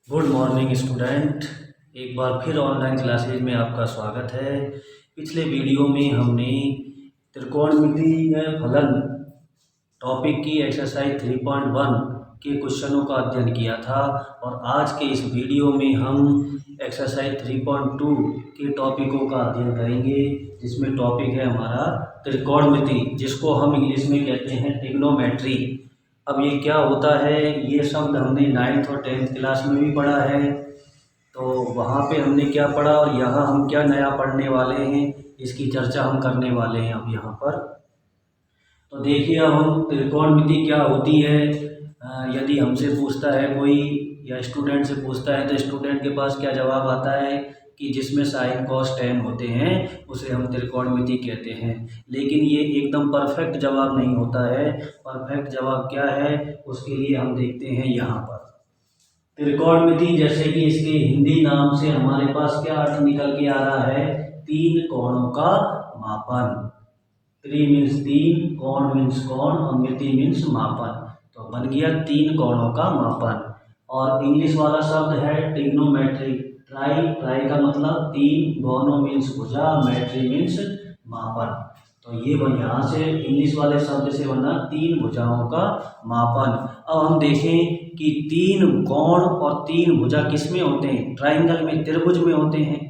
Good morning student. एक बार फिर online classes में आपका स्वागत है। पिछले वीडियो में हमने त्रिकोणमिति में फलन टॉपिक की एक्सरसाइज 3.1 के क्वेश्चनों का अध्ययन किया था और आज के इस वीडियो में हम एक्सरसाइज 3.2 के टॉपिकों का अध्ययन करेंगे, जिसमें टॉपिक है हमारा त्रिकोणमिति, जिसको हम इंग्लिश में कहते हैं ट्रिग्नोमेट्री। अब ये क्या होता है, ये शब्द हमने 9th और 10th क्लास में भी पढ़ा है, तो वहाँ पे हमने क्या पढ़ा और यहाँ हम क्या नया पढ़ने वाले हैं, इसकी चर्चा हम करने वाले हैं अब यहाँ पर। तो देखिए, अब हम त्रिकोणमिति क्या होती है, यदि हमसे पूछता है कोई या स्टूडेंट से पूछता है तो स्टूडेंट के पास क्या जवाब आता है कि जिसमें साइन कॉस टेन होते हैं उसे हम त्रिकोणमिति कहते हैं। लेकिन ये एकदम परफेक्ट जवाब नहीं होता है। परफेक्ट जवाब क्या है उसके लिए हम देखते हैं यहाँ पर। त्रिकोणमिति जैसे कि इसके हिंदी नाम से हमारे पास क्या अर्थ निकल के आ रहा है, तीन कोणों का मापन। त्रि मीन्स तीन, कोण मीन्स कोण और मिति मीन्स मापन। तो बन गया तीन कोणों का मापन। और इंग्लिश वाला शब्द है ट्रिग्नोमेट्री। ट्राई का मतलब तीन, गोनो मीन्स भुजा, मेट्री मीन्स मापन। तो ये यहाँ से इंग्लिश वाले शब्द से बना तीन भुजाओं का मापन। अब हम देखें कि तीन कोण और तीन भुजा किस में होते हैं, ट्राइंगल में, त्रिभुज में होते हैं।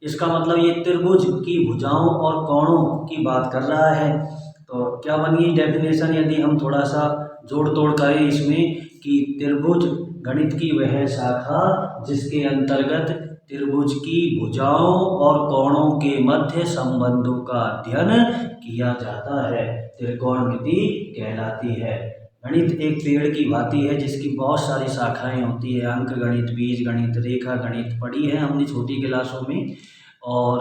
इसका मतलब ये त्रिभुज की भुजाओं और कोणों की बात कर रहा है। तो क्या बनी डेफिनेशन, यदि हम थोड़ा सा जोड़ तोड़ करें इसमें, कि त्रिभुज गणित की वह शाखा जिसके अंतर्गत त्रिभुज की भुजाओं और कोणों के मध्य संबंधों का अध्ययन किया जाता है, त्रिकोणमिति कहलाती है। गणित एक पेड़ की भांति है जिसकी बहुत सारी शाखाएं होती है। अंक गणित, बीज गणित, रेखा गणित पढ़ी है हमने छोटी क्लासों में। और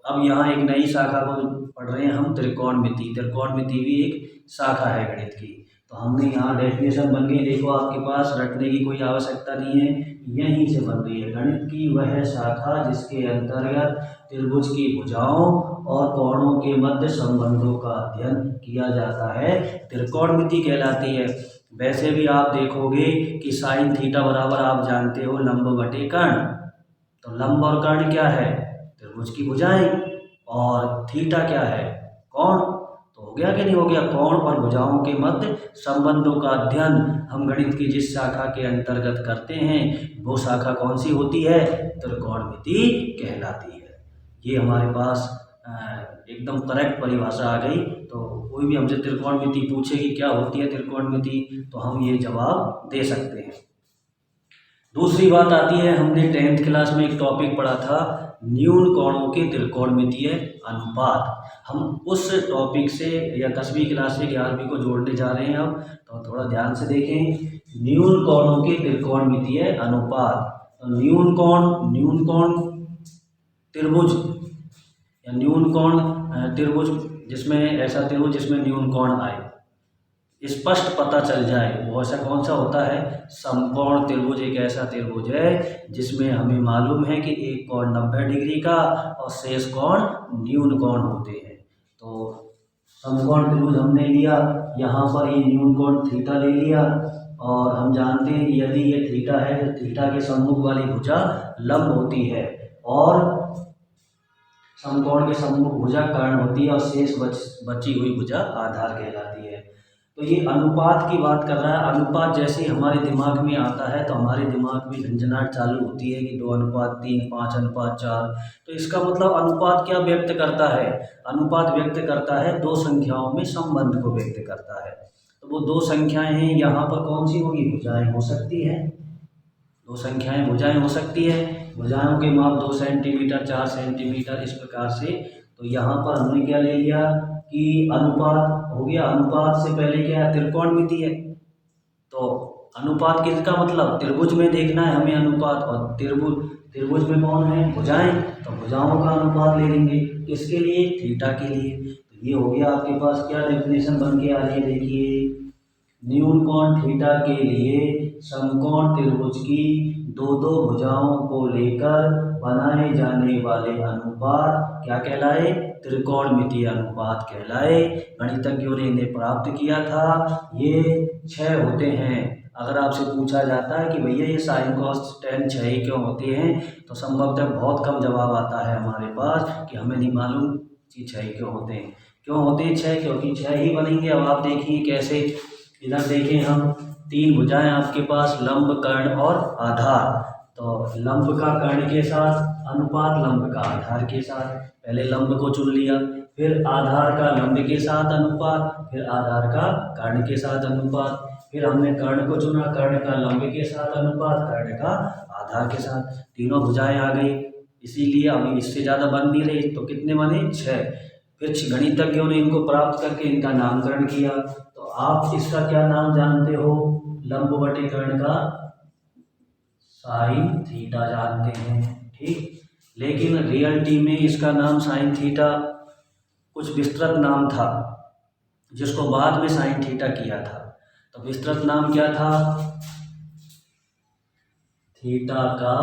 अब यहाँ एक नई शाखा को पढ़ रहे हैं हम, त्रिकोणमिति। त्रिकोणमिति भी एक शाखा है गणित की। तो हमने यहाँ डेफिनेशन बन गई, देखो आपके पास, रटने की कोई आवश्यकता नहीं है, यहीं से बन रही है। गणित की वह शाखा जिसके अंतर्गत त्रिभुज की भुजाओं और कोणों के मध्य संबंधों का अध्ययन किया जाता है, त्रिकोणमिति कहलाती है। वैसे भी आप देखोगे कि साइन थीटा बराबर आप जानते हो लंब बटे कर्ण। तो लंब और कर्ण क्या है, त्रिभुज की भुजाएं, और थीटा क्या है, कोण। तो हो गया कि नहीं हो गया, कोण और भुजाओं के मध्य संबंधों का अध्ययन हम गणित की जिस शाखा के अंतर्गत करते हैं वो शाखा कौन सी होती है, त्रिकोणमिति कहलाती है। ये हमारे पास एकदम करेक्ट परिभाषा आ गई। तो कोई भी हमसे त्रिकोणमिति पूछे कि क्या होती है त्रिकोणमिति, तो हम ये जवाब दे सकते हैं। दूसरी बात आती है, हमने 10th क्लास में एक टॉपिक पढ़ा था, न्यून कोणों के त्रिकोणमितीय अनुपात। हम उस टॉपिक से या 10वीं क्लास से 11वीं को जोड़ने जा रहे हैं अब, तो थोड़ा ध्यान से देखें। न्यून कोणों के त्रिकोणमितीय अनुपात। तो न्यून कोण त्रिभुज या न्यून कोण त्रिभुज, जिसमें ऐसा त्रिभुज जिसमें न्यून कोण आए, स्पष्ट पता चल जाए, वो ऐसा कौन सा होता है, समकोण त्रिभुज। एक ऐसा त्रिभुज है जिसमें हमें मालूम है कि एक कोण 90 डिग्री का और शेष कोण न्यून कोण होते हैं। तो समकोण त्रिभुज हमने लिया, यहाँ पर ये न्यून कोण थीटा ले लिया, और हम जानते हैं कि यदि ये थीटा है तो थीटा के सम्मुख वाली भुजा लंब होती है और समकोण के सम्मुख भुजा कर्ण होती है और शेष बची हुई भुजा आधार कहलाती है। तो ये अनुपात की बात कर रहा है। अनुपात जैसे हमारे दिमाग में आता है तो हमारे दिमाग में झंझनाहट चालू होती है कि 2:3, 5:4। तो इसका मतलब अनुपात क्या व्यक्त करता है, अनुपात व्यक्त करता है दो संख्याओं में संबंध को व्यक्त करता है। तो वो दो संख्याएं हैं, यहाँ पर कौन सी होगी, भुजाएं हो सकती है, दो संख्याएं भुजाएं हो सकती है। भुजाओं के माप 2 सेंटीमीटर, 4 सेंटीमीटर, इस प्रकार से। तो यहाँ पर हमने क्या ले लिया कि अनुपात हो गया। अनुपात से पहले क्या है, त्रिकोणमिति है। तो अनुपात किसका मतलब, त्रिभुज में देखना है हमें अनुपात, और त्रिभुज में कौन है, भुजाएं। तो भुजाओं का अनुपात ले लेंगे, किसके लिए, थीटा के लिए। तो ये हो गया आपके पास, क्या डेफिनेशन बन के आ रही है, देखिए, न्यून कोण थीटा के लिए समकोण त्रिभुज की दो दो भुजाओं को लेकर बनाए जाने वाले अनुपात क्या कहलाए, त्रिकोणमितीय अनुपात कहलाए। गणितज्ञों ने इन्हें प्राप्त किया था। ये 6 होते हैं, अगर आपसे पूछा जाता है कि भैया ये साइन कॉस टेन 6 ही क्यों होते हैं, तो संभवतः बहुत कम जवाब आता है हमारे पास कि हमें नहीं मालूम कि 6 क्यों होते हैं। क्यों होते हैं 6? क्योंकि 6 ही बनेंगे। अब आप देखिए कैसे, इधर देखें हम, 3 भुजाएं आपके पास, लंब, कर्ण और आधार। तो लंब का कर्ण के साथ अनुपात, लंब का आधार के साथ। पहले लंब को चुन लिया, फिर आधार का लंब के साथ अनुपात, फिर आधार का कर्ण के साथ अनुपात, फिर हमने कर्ण को चुना, कर्ण का लंब के साथ अनुपात, कर्ण का आधार के साथ। तीनों भुजाएं आ गई, इसीलिए अभी इससे ज़्यादा बन नहीं रही। तो कितने बने? 6। फिर गणितज्ञों ने इनको प्राप्त करके इनका नामकरण किया। तो आप इसका क्या नाम जानते हो? लंब बटे कर्ण का साइन थीटा जानते हैं, ठीक। लेकिन रियलिटी में इसका नाम साइन थीटा कुछ विस्तृत नाम था, जिसको बाद में साइन थीटा किया था। तो विस्तृत नाम क्या था? थीटा का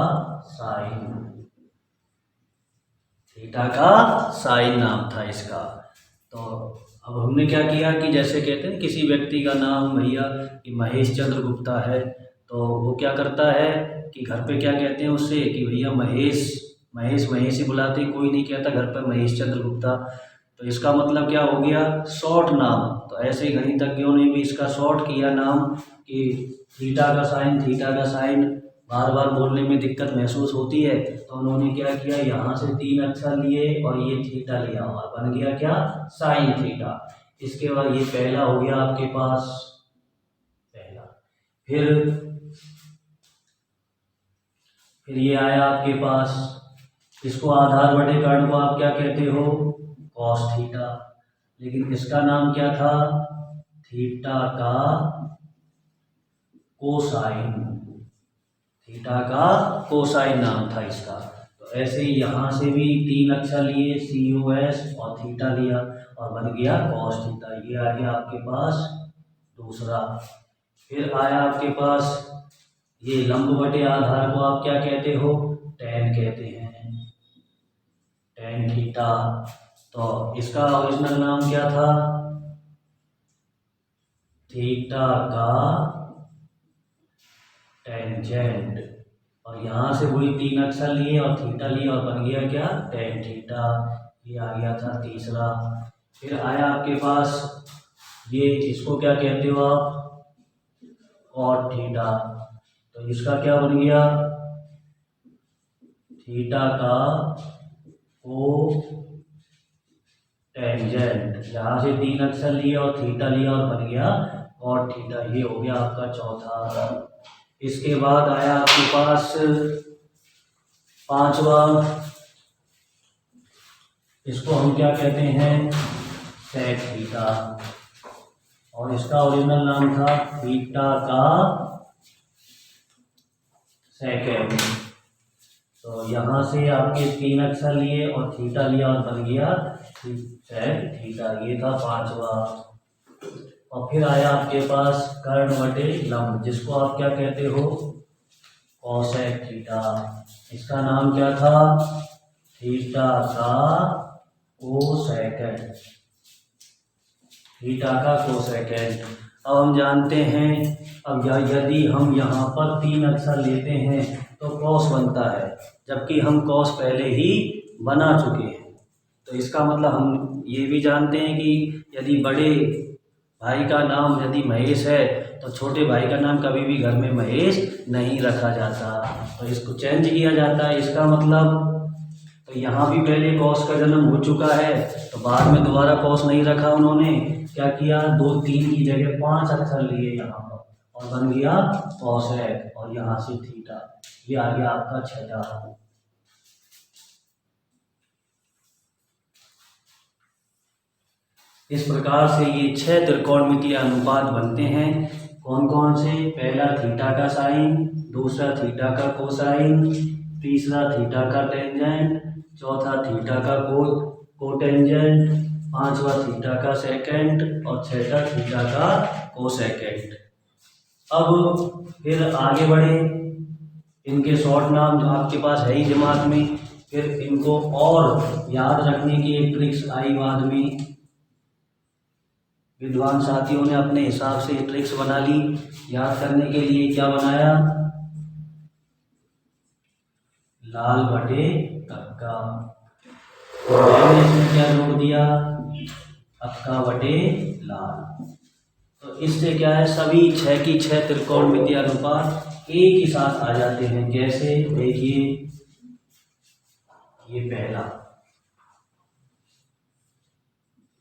साइन। थीटा का साइन नाम था इसका। तो अब हमने क्या किया कि जैसे कहते हैं किसी व्यक्ति का नाम भैया कि महेश चंद्र गुप्ता है, तो वो क्या करता है कि घर पे क्या कहते हैं उससे कि भैया महेश महेश महेश ही बुलाते, कोई नहीं कहता घर पर महेश चंद्र गुप्ता। तो इसका मतलब क्या हो गया? शॉर्ट नाम। तो ऐसे ही गणितज्ञों ने भी इसका शॉर्ट किया नाम कि थीटा का साइन बार बार बोलने में दिक्कत महसूस होती है, तो उन्होंने क्या किया, यहाँ से 3 अक्षर लिए और ये थीटा लिया और बन गया क्या? Sine theta. इसके बाद ये पहला हो गया आपके पास, पहला। फिर ये आया आपके पास, इसको आधार बटे कर्ण को आप क्या कहते हो? Cos theta. लेकिन इसका नाम क्या था? थीटा का कोसाइन। थीटा का कोसाइन नाम था इसका। तो ऐसे ही यहाँ से भी 3 अक्षर लिए, COS और थीटा लिया और बन गया कॉस थीटा। ये आ गया आपके पास दूसरा। फिर आया आपके पास ये लंब बटे आधार को आप क्या कहते हो? टेन कहते हैं, टेन थीटा। तो इसका ओरिजिनल नाम क्या था? थीटा का टेंजेंट। और यहाँ से वही 3 अक्षर लिए और थीटा लिया और बन गया क्या? Tan theta. ये आ गया था तीसरा। फिर आया आपके पास ये, इसको क्या कहते हो आप? Cot theta. तो इसका क्या बन गया? थीटा का को टेंजेंट। यहाँ से 3 अक्षर लिए और थीटा लिया और बन गया कॉट थीटा। ये हो गया आपका चौथा। इसके बाद आया आपके पास 5वां, इसको हम क्या कहते हैं? Sec theta. और इसका ओरिजिनल नाम था थीटा का सेकेंड। तो यहाँ से आपके 3 अक्षर लिए और थीटा लिया और बन गया सेक थीटा। ये था 5वां। और फिर आया आपके पास कर्ण बटे लंब, जिसको आप क्या कहते हो? Cosec theta. इसका नाम क्या था? थीटा का कोसेकेंड। थीटा का कोसेकेंड। अब हम जानते हैं, अब यदि हम यहाँ पर 3 अक्षर लेते हैं तो कॉस बनता है, जबकि हम कॉस पहले ही बना चुके हैं। तो इसका मतलब हम ये भी जानते हैं कि यदि बड़े भाई का नाम यदि महेश है तो छोटे भाई का नाम कभी भी घर में महेश नहीं रखा जाता, तो इसको चेंज किया जाता है। इसका मतलब तो यहाँ भी पहले कॉस का जन्म हो चुका है, तो बाद में दोबारा कॉस नहीं रखा उन्होंने। क्या किया? 2 3 की जगह 5 अक्षर लिए यहाँ पर और बन गया कॉसेक। और यहाँ से थीटा। ये आ गया आपका छठा। इस प्रकार से ये 6 त्रिकोणमितीय अनुपात बनते हैं। कौन कौन से? पहला थीटा का साइन, दूसरा थीटा का कोसाइन, तीसरा थीटा का टेंजेंट, चौथा थीटा का कोटेंजेंट, 5वां थीटा का सेकेंड और 6वां थीटा का कोसेकेंड। अब फिर आगे बढ़े, इनके शॉर्ट नाम आपके पास है ही दिमाग में। फिर इनको और याद रखने की एक ट्रिक्स आई बाद में। विद्वान साथियों ने अपने हिसाब से ट्रिक्स बना ली। याद करने के लिए क्या बनाया, लाल बटे कक्का, और मैंने इसमें क्या जोड़ दिया, अक्का बटे लाल। तो इससे क्या है, सभी 6 की 6 त्रिकोणमितीय अनुपात एक ही साथ आ जाते हैं। कैसे, देखिए ये पहला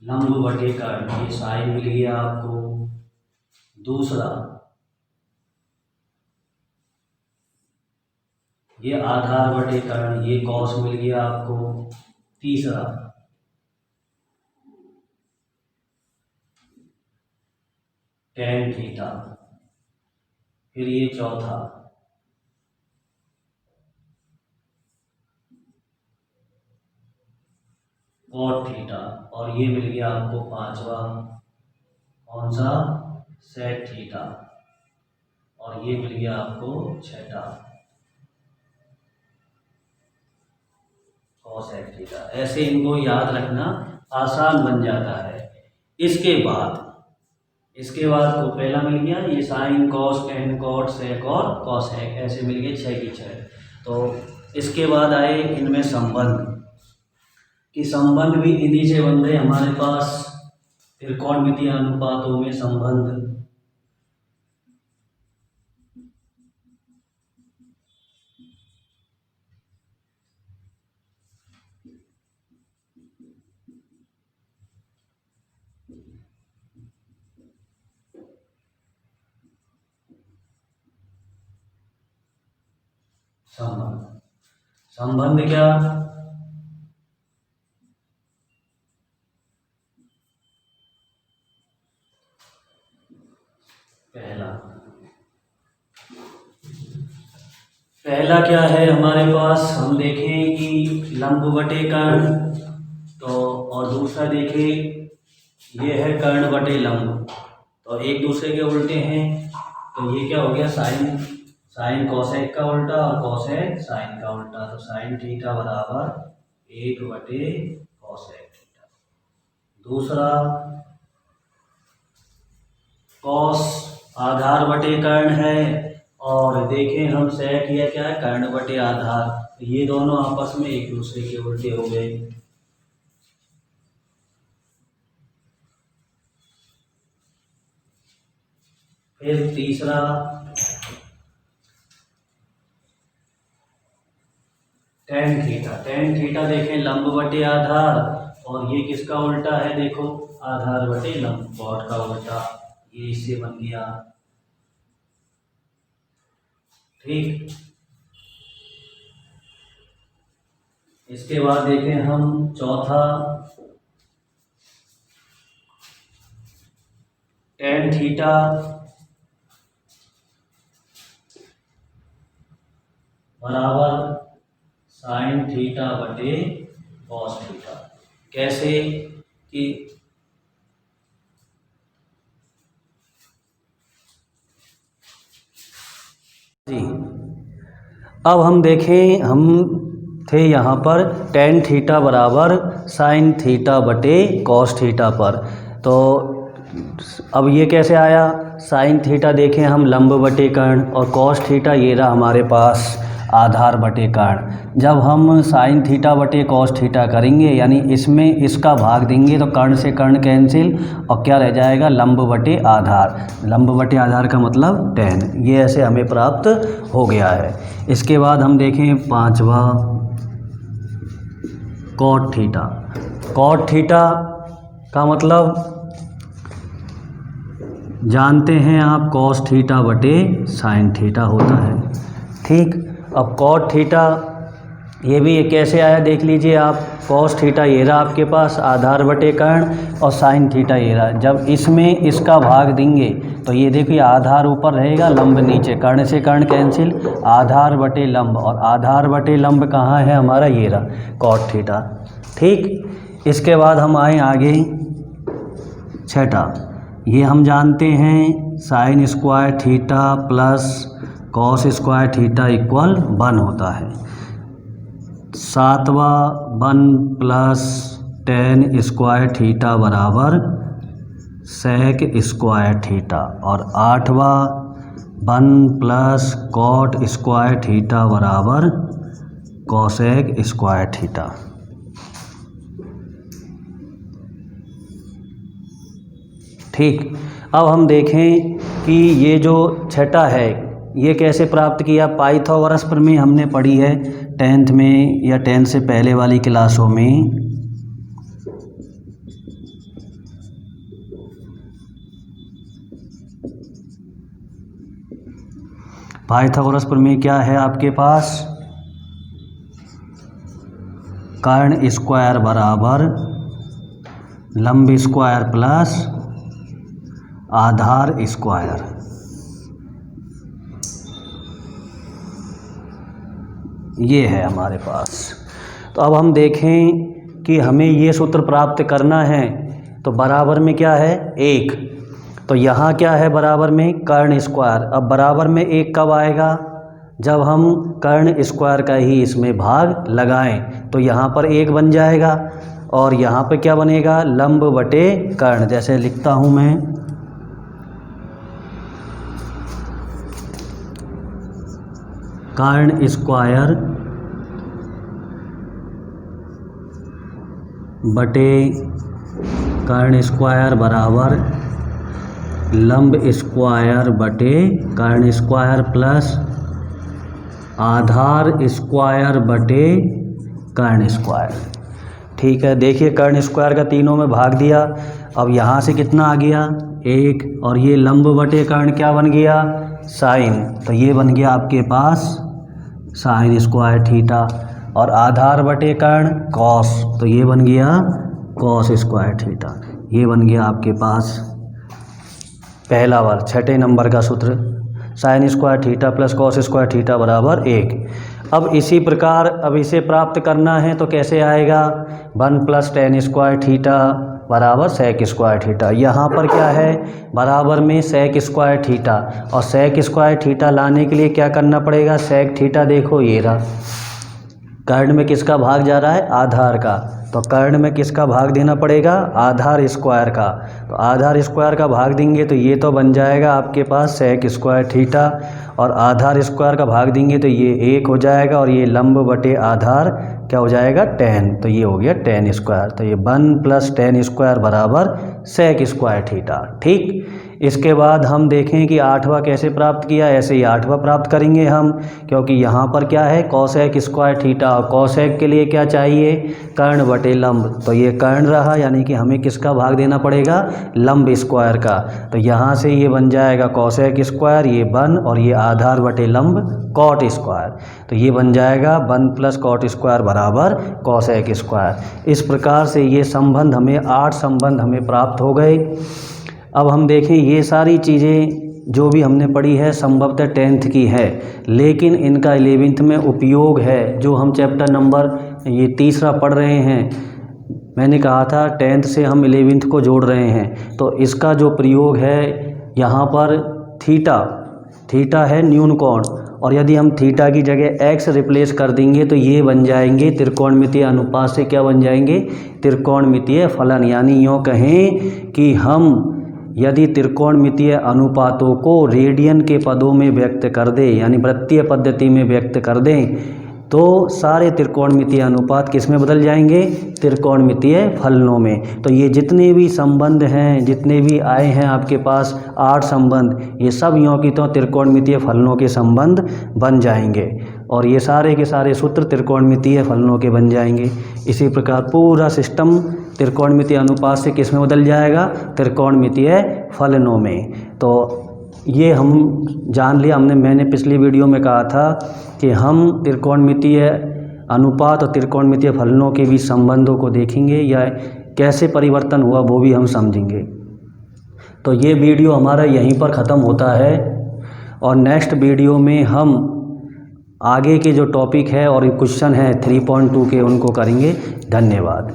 लंब बटे कर्ण, ये साइन मिल गया आपको। दूसरा ये आधार बटे कर्ण, ये कॉस मिल गया आपको। तीसरा टेन थीटा। फिर ये चौथा कॉट थीटा, और ये मिल गया आपको पांचवा, कौन सा, सेक थीटा, और ये मिल गया आपको छठा, कॉसेक थीटा। ऐसे इनको याद रखना आसान बन जाता है। इसके बाद को पहला मिल गया, ये sine cos ten cot sec और कॉसेक, ऐसे मिल गए 6 की 6। तो इसके बाद आए इनमें संबंध, कि संबंध भी इन्हीं से बन रहे हमारे पास त्रिकोणमितीय अनुपातों में संबंध। संबंध क्या, पहला क्या है हमारे पास, हम देखें कि लंब बटे कर्ण, तो और दूसरा देखें ये है कर्ण बटे लंब, तो एक दूसरे के उल्टे हैं। तो ये क्या हो गया, साइन कॉसेक का उल्टा और कॉसेक साइन का उल्टा। तो साइन थीटा बराबर 1 बटे कॉसेक थीटा। दूसरा कॉस आधार बटे कर्ण है, और देखें हम सेक या क्या है, कर्ण बटे आधार। तो ये दोनों आपस में एक दूसरे के उल्टे हो गए। फिर तीसरा टेन थीटा। टेन थीटा देखें लंब बटे आधार, और ये किसका उल्टा है, देखो आधार बटे लंब, कॉट का उल्टा, ये इससे बन गया। ठीक, इसके बाद देखें हम चौथा टेन थीटा बराबर साइन थीटा बटे कॉस थीटा। कैसे कि जी, अब हम देखें, हम थे यहाँ पर टेन थीटा बराबर साइन थीटा बटे कॉस थीटा पर। तो अब ये कैसे आया, साइन थीटा देखें हम लंब बटे कर्ण, और कॉस थीटा ये रहा हमारे पास आधार बटे कर्ण। जब हम साइन थीटा बटे कॉस थीटा करेंगे, यानी इसमें इसका भाग देंगे, तो कर्ण से कर्ण कैंसिल, और क्या रह जाएगा, लंब बटे आधार। लंब बटे आधार का मतलब टेन। ये ऐसे हमें प्राप्त हो गया है। इसके बाद हम देखें पांचवा कॉट थीटा। कॉट थीटा का मतलब जानते हैं आप, कॉस थीटा बटे साइन थीटा होता है। ठीक, अब कॉट थीटा ये भी कैसे आया देख लीजिए आप। कॉस थीटा ये रहा आपके पास आधार बटे कर्ण, और साइन थीटा ये रहा। जब इसमें इसका भाग देंगे तो ये देखिए आधार ऊपर रहेगा, लंब नीचे, कर्ण से कर्ण कैंसिल, आधार बटे लंब, और आधार बटे लंब कहाँ है हमारा, ये रहा कॉट थीटा। ठीक, इसके बाद हम आए आगे छठा। ये हम जानते हैं sine square theta plus cos square theta equal 1 होता है। सातवां 1 प्लस टेन स्क्वायर थीटा बराबर सेक स्क्वायर थीटा और 8वां 1 प्लस कॉट स्क्वायर थीटा बराबर कोसेक स्क्वायर थीटा। ठीक, अब हम देखें कि ये जो छठा है ये कैसे प्राप्त किया। पाइथागोरस प्रमेय हमने पढ़ी है 10th में या 10th से पहले वाली क्लासों में। पाइथागोरस प्रमेय क्या है आपके पास, कर्ण स्क्वायर बराबर लंब स्क्वायर प्लस आधार स्क्वायर। ये है हमारे पास। तो अब हम देखें कि हमें ये सूत्र प्राप्त करना है तो बराबर में क्या है 1, तो यहाँ क्या है बराबर में कर्ण स्क्वायर। अब बराबर में 1 कब आएगा, जब हम कर्ण स्क्वायर का ही इसमें भाग लगाएं तो यहाँ पर 1 बन जाएगा और यहाँ पे क्या बनेगा लंब बटे कर्ण। जैसे लिखता हूँ मैं, कर्ण स्क्वायर बटे कर्ण स्क्वायर बराबर लंब स्क्वायर बटे कर्ण स्क्वायर प्लस आधार स्क्वायर बटे कर्ण स्क्वायर। ठीक है, देखिए कर्ण स्क्वायर का तीनों में भाग दिया। अब यहाँ से कितना आ गया 1 और ये लंब बटे कर्ण क्या बन गया साइन, तो ये बन गया आपके पास साइन स्क्वायर थीटा और आधार बटे कर्ण कॉस, तो ये बन गया कॉस स्क्वायर थीटा। ये बन गया आपके पास पहला बार 6ठे नंबर का सूत्र, sine square theta plus cos square theta बराबर 1। अब इसी प्रकार अब इसे प्राप्त करना है तो कैसे आएगा 1 प्लस टेन स्क्वायर थीटा बराबर सेक स्क्वायर थीटा। यहाँ पर क्या है बराबर में सेक स्क्वायर थीटा और सेक स्क्वायर थीटा लाने के लिए क्या करना पड़ेगा, सेक थीटा देखो ये रहा, कर्ण में किसका भाग जा रहा है आधार का, तो कर्ण में किसका भाग देना पड़ेगा आधार स्क्वायर का, तो आधार स्क्वायर का भाग देंगे तो ये तो बन जाएगा आपके पास सेक स्क्वायर थीटा और आधार स्क्वायर का भाग देंगे तो ये 1 हो जाएगा और ये लंब बटे आधार क्या हो जाएगा 10, तो ये हो गया 10 स्क्वायर। तो ये 1 प्लस 10 स्क्वायर बराबर सेक स्क्वायर थीटा। ठीक, इसके बाद हम देखें कि 8वां कैसे प्राप्त किया, ऐसे ही 8वां प्राप्त करेंगे हम, क्योंकि यहाँ पर क्या है कोसेक स्क्वायर थीटा और कोसेक के लिए क्या चाहिए कर्ण बटे लंब, तो ये कर्ण रहा यानी कि हमें किसका भाग देना पड़ेगा लंब स्क्वायर का, तो यहाँ से ये बन जाएगा कोसेक स्क्वायर ये 1 और ये आधार बटे लंब कॉट स्क्वायर, तो ये बन जाएगा 1 प्लस कॉट स्क्वायर बराबर कोसेक स्क्वायर। इस प्रकार से ये संबंध हमें 8 संबंध हमें प्राप्त हो गए। अब हम देखें ये सारी चीज़ें जो भी हमने पढ़ी है संभवतः 10th की है, लेकिन इनका 11th में उपयोग है जो हम चैप्टर नंबर ये तीसरा पढ़ रहे हैं। मैंने कहा था 10th से हम 11th को जोड़ रहे हैं, तो इसका जो प्रयोग है यहाँ पर थीटा है न्यून कोण, और यदि हम थीटा की जगह x रिप्लेस कर देंगे तो ये बन जाएंगे त्रिकोणमितीय अनुपात से क्या बन जाएंगे त्रिकोणमितीय फलन। यानी यूँ कहें कि हम यदि त्रिकोणमितीय अनुपातों को रेडियन के पदों में व्यक्त कर दें यानी वृत्तीय पद्धति में व्यक्त कर दें तो सारे त्रिकोणमितीय अनुपात किस में बदल जाएंगे त्रिकोणमितीय फलनों में। तो ये जितने भी संबंध हैं जितने भी आए हैं आपके पास 8 संबंध, ये सब यों की तो त्रिकोणमितीय फलनों के संबंध बन जाएंगे और ये सारे के सारे सूत्र त्रिकोणमितीय फलनों के बन जाएंगे। इसी प्रकार पूरा सिस्टम त्रिकोणमितीय अनुपात से किस में बदल जाएगा त्रिकोणमितीय फलनों में। तो ये हम जान लिया मैंने पिछली वीडियो में कहा था कि हम त्रिकोणमितीय अनुपात और त्रिकोणमितीय फलनों के बीच संबंधों को देखेंगे या कैसे परिवर्तन हुआ वो भी हम समझेंगे। तो ये वीडियो हमारा यहीं पर ख़त्म होता है और नेक्स्ट वीडियो में हम आगे के जो टॉपिक है और क्वेश्चन है 3.2 के उनको करेंगे। धन्यवाद।